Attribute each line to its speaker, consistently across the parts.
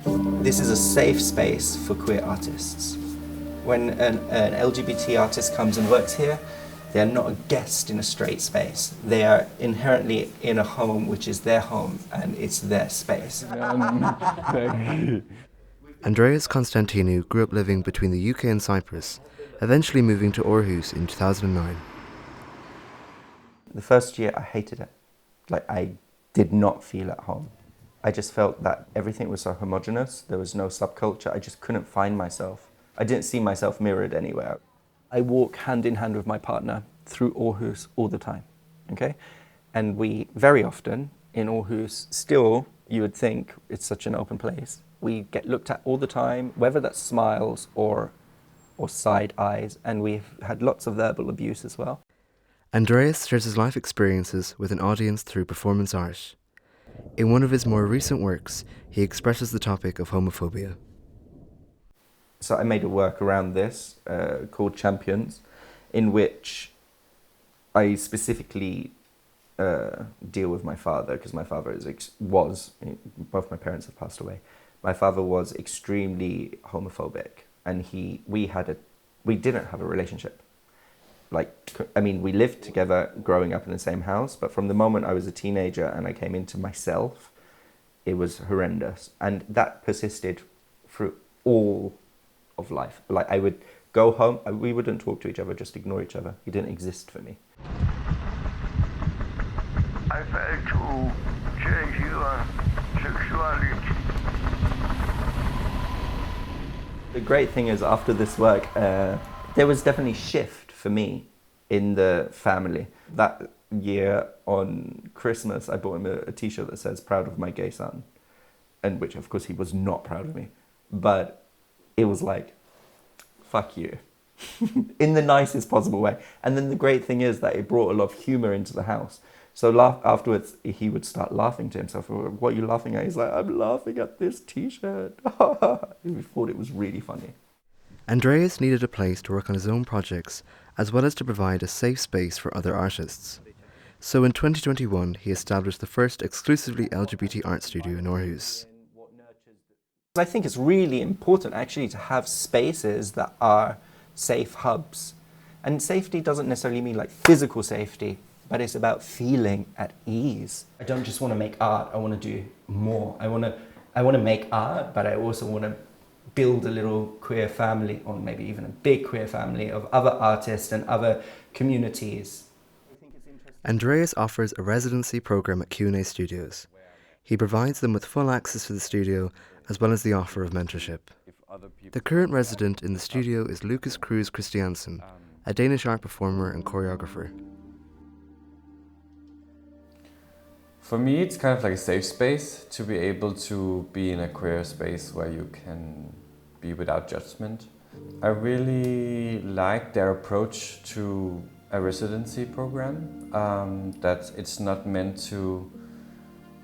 Speaker 1: This is a safe space for queer artists. When an LGBT artist comes and works here, they are not a guest in a straight space. They are inherently in a home which is their home and it's their space.
Speaker 2: Andreas Constantinou grew up living between the UK and Cyprus, eventually moving to Aarhus in 2009.
Speaker 1: The first year I hated it. I did not feel at home. I just felt that everything was so homogenous, there was no subculture, I just couldn't find myself. I didn't see myself mirrored anywhere. I walk hand in hand with my partner through Aarhus all the time, okay? And we, very often, in Aarhus, still, you would think it's such an open place. We get looked at all the time, whether that's smiles or side eyes, and we've had lots of verbal abuse as well.
Speaker 2: Andreas shares his life experiences with an audience through performance art. In one of his more recent works, he expresses the topic of homophobia.
Speaker 1: So I made a work around this called Champions, in which I specifically deal with my father, because my father was, both my parents have passed away. My father was extremely homophobic, and we didn't have a relationship. We lived together growing up in the same house, but from the moment I was a teenager and I came into myself, it was horrendous. And that persisted through all of life. I would go home, we wouldn't talk to each other, just ignore each other. He didn't exist for me.
Speaker 3: I failed to change your sexuality.
Speaker 1: The great thing is, after this work, there was definitely shift for me in the family. That year on Christmas, I bought him a t-shirt that says, "Proud of my gay son," and which of course he was not proud of me, but it was like, fuck you, in the nicest possible way. And then the great thing is that it brought a lot of humor into the house. So afterwards, he would start laughing to himself. "What are you laughing at?" He's like, "I'm laughing at this t-shirt." He thought it was really funny.
Speaker 2: Andreas needed a place to work on his own projects, as well as to provide a safe space for other artists. So in 2021, he established the first exclusively LGBT art studio in Aarhus.
Speaker 1: I think it's really important actually to have spaces that are safe hubs. And safety doesn't necessarily mean like physical safety, but it's about feeling at ease. I don't just want to make art, I want to do more. I want to make art, but I also want to build a little queer family, or maybe even a big queer family of other artists and other communities.
Speaker 2: Andreas offers a residency program at Q&A Studios. He provides them with full access to the studio, as well as the offer of mentorship. The current resident in the studio is Lucas Cruz Christiansen, a Danish art performer and choreographer.
Speaker 4: For me, it's kind of like a safe space to be able to be in a queer space where you can be without judgment. I really like their approach to a residency program, that it's not meant to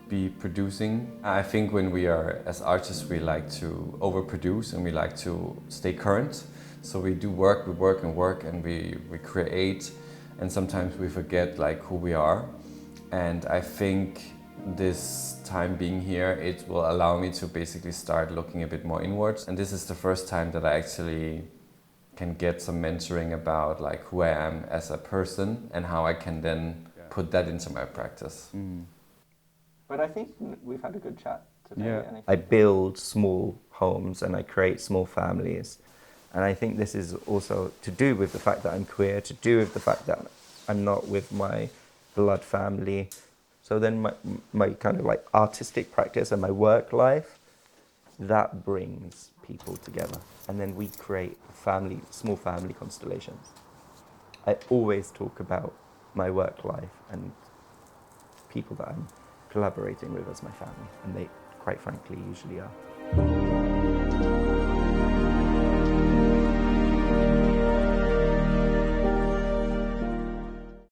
Speaker 4: be producing. I think when we are, as artists, we like to overproduce and we like to stay current. So we do work, we work and we create, and sometimes we forget who we are. And I think this time being here, it will allow me to basically start looking a bit more inwards. And this is the first time that I actually can get some mentoring about who I am as a person and how I can then put that into my practice.
Speaker 1: But I think we've had a good chat today.
Speaker 4: Yeah.
Speaker 1: I build small homes and I create small families. And I think this is also to do with the fact that I'm queer, to do with the fact that I'm not with my blood family. So then my kind of artistic practice and my work life, that brings people together. And then we create small family constellations. I always talk about my work life and people that I'm collaborating with as my family, and they, quite frankly, usually are.